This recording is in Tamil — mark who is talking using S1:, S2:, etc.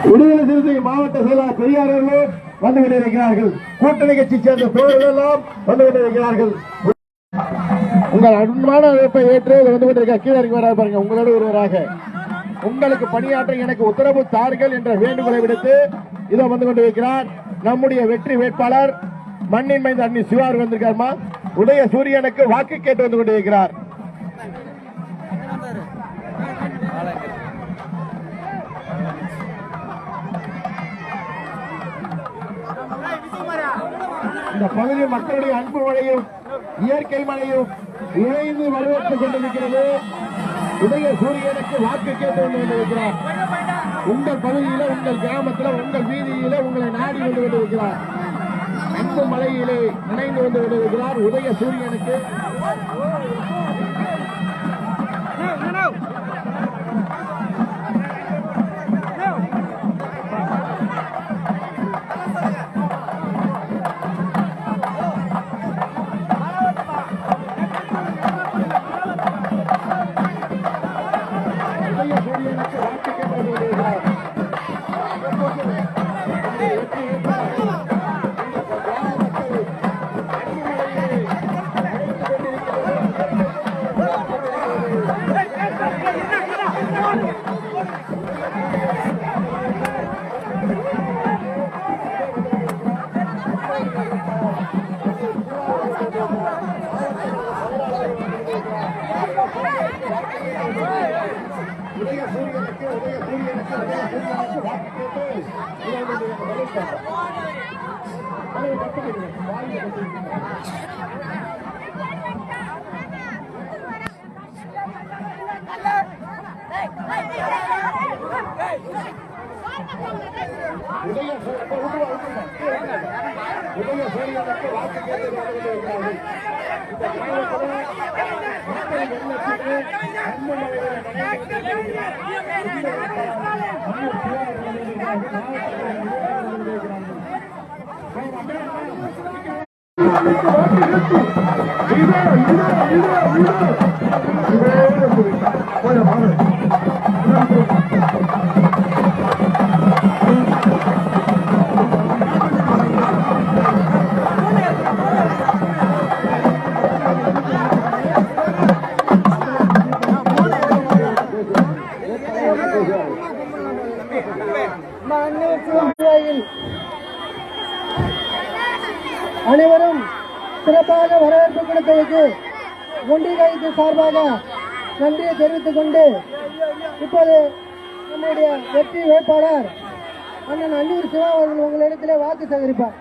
S1: விடுதலை சிறுத்தை மாவட்ட செயலாளர் பெரியார் அவர்களும் வந்து கொண்டிருக்கிறார்கள். கூட்டணி கட்சி சேர்ந்த தோழர்கள் எல்லாம் வந்து கொண்டிருக்கிறார்கள். உங்கள் அன்பான அழைப்பை ஏற்று வந்து கொண்டிருக்க கீழே இறங்கி வராது பாருங்க. உங்களோடு ஒருவராக உங்களுக்கு பணியாற்ற எனக்கு உத்தரவு தார்கள் என்ற வேண்டுகோளை விடுத்து இதோ வந்து கொண்டிருக்கிறார் நம்முடைய வெற்றி வேட்பாளர் மண்ணின் மைந்த அண்ணி சிவார் வந்திருக்காருமா. உதய சூரியனுக்கு வாக்கு கேட்டு வந்து கொண்டிருக்கிறார். இந்த பகுதி மக்களுடைய அன்பு மழையும் இயற்கை மழையும் இணைந்து வரவேற்றுக் கொண்டிருக்கிறது. உதய சூரியனுக்கு வாக்கு கேட்டு வந்து கொண்டிருக்கிறார். உங்கள் பகுதியில, உங்கள் கிராமத்தில், உங்கள் வீதியில உங்களை நாடி வந்து கொண்டிருக்கிறார். அன்பு மலையிலே இணைந்து வந்து கொண்டிருக்கிறார். உதய சூரியனுக்கு
S2: அனைவரும் சிறப்பாக வரவேற்பு கொடுத்ததற்கு ஒன்றிய சார்பாக நன்றியை தெரிவித்துக் கொண்டு இப்போது நம்முடைய வெற்றி வேட்பாளர் அண்ணன் அன்னூர் சிவா அவர்கள் உங்களிடத்திலே வாக்கு சேகரிப்பார்.